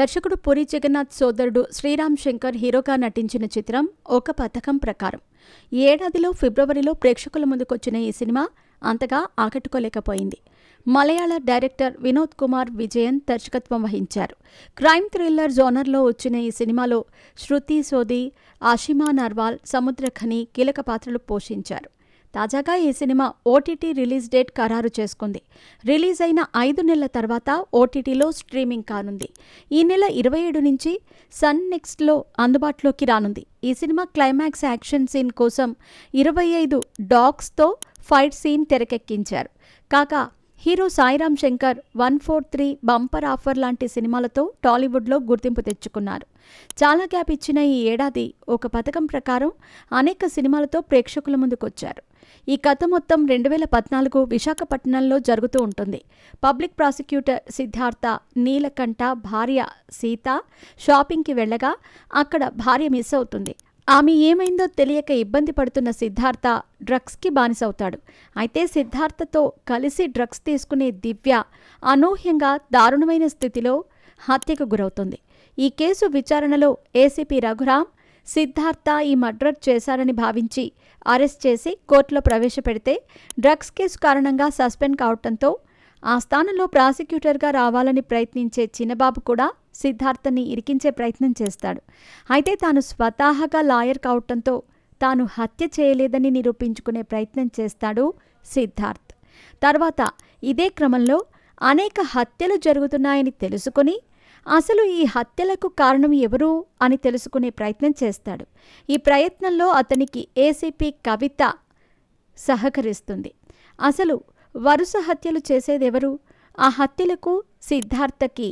దర్శకుడు పూరి జగన్నాథ్ సోదరుడు శ్రీరామ్ శంకర్ హీరోగా నటించిన చిత్రం ఒక పథకం ప్రకారం. ఈ ఏడాదిలో ఫిబ్రవరిలో ప్రేక్షకుల ముందుకొచ్చిన ఈ సినిమా అంతగా ఆకట్టుకోలేకపోయింది. మలయాళ డైరెక్టర్ వినోద్ కుమార్ విజయన్ దర్శకత్వం వహించారు. క్రైమ్ థ్రిల్లర్ జోనర్లో వచ్చిన ఈ సినిమాలో శృతి సోది, ఆషిమా నర్వాల్, సముద్రఖని కీలక పాత్రలు పోషించారు. తాజాగా ఈ సినిమా ఓటీటీ రిలీజ్ డేట్ ఖరారు చేసుకుంది. రిలీజ్ అయిన 5 నెలల తర్వాత ఓటీటీలో స్ట్రీమింగ్ కానుంది. ఈ నెల 27 నుంచి సన్ నెక్స్ట్లో అందుబాటులోకి రానుంది. ఈ సినిమా క్లైమాక్స్ యాక్షన్ సీన్ కోసం 25 డాగ్స్తో ఫైట్ సీన్ తెరకెక్కించారు. కాగా hero Sairam Shankar 143 bumper offer లాంటి సినిమాలతో టాలీవుడ్లో గుర్తింపు తెచ్చుకున్నారు. చాలా గ్యాప్ ఇచ్చిన ఈ ఏడాది ఒక పథకం ప్రకారం అనేక సినిమాలతో ప్రేక్షకుల ముందుకొచ్చారు. ఈ కథ మొత్తం 2014 విశాఖపట్నంలో జరుగుతూ ఉంటుంది. పబ్లిక్ ప్రాసిక్యూటర్ సిద్ధార్థ నీలకంఠ భార్య సీత షాపింగ్కి వెళ్ళగా అక్కడ భార్య మిస్ అవుతుంది. ఆమె ఏమైందో తెలియక ఇబ్బంది పడుతున్న సిద్ధార్థ డ్రగ్స్కి బానిసవుతాడు. అయితే సిద్ధార్థతో కలిసి డ్రగ్స్ తీసుకునే దివ్య అనూహ్యంగా దారుణమైన స్థితిలో హత్యకు గురవుతుంది. ఈ కేసు విచారణలో ఏసీపీ రఘురామ్ సిద్ధార్థ ఈ మర్డర్ చేశారని భావించి అరెస్ట్ చేసి కోర్టులో ప్రవేశపెడితే డ్రగ్స్ కేసు కారణంగా సస్పెండ్ కావడంతో ఆ స్థానంలో ప్రాసిక్యూటర్గా రావాలని ప్రయత్నించే చిన్నబాబు కూడా సిద్ధార్థని ఇరికించే ప్రయత్నం చేస్తాడు. అయితే తాను స్వతహాగా లాయర్ కావటంతో తాను హత్య చేయలేదని నిరూపించుకునే ప్రయత్నం చేస్తాడు సిద్ధార్థ్. తర్వాత ఇదే క్రమంలో అనేక హత్యలు జరుగుతున్నాయని తెలుసుకుని అసలు ఈ హత్యలకు కారణం ఎవరు అని తెలుసుకునే ప్రయత్నం చేస్తాడు. ఈ ప్రయత్నంలో అతనికి ఏసీపీ కవిత సహకరిస్తుంది. అసలు వరుస హత్యలు చేసేదెవరు? ఆ హత్యలకు సిద్ధార్థకి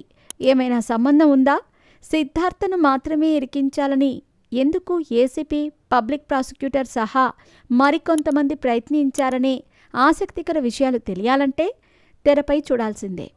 ఏమైనా సంబంధం ఉందా? సిద్ధార్థను మాత్రమే ఇరికించాలని ఎందుకు ఏసీపీ, పబ్లిక్ ప్రాసిక్యూటర్ సహా మరికొంతమంది ప్రయత్నించారనే ఆసక్తికర విషయాలు తెలియాలంటే తెరపై చూడాల్సిందే.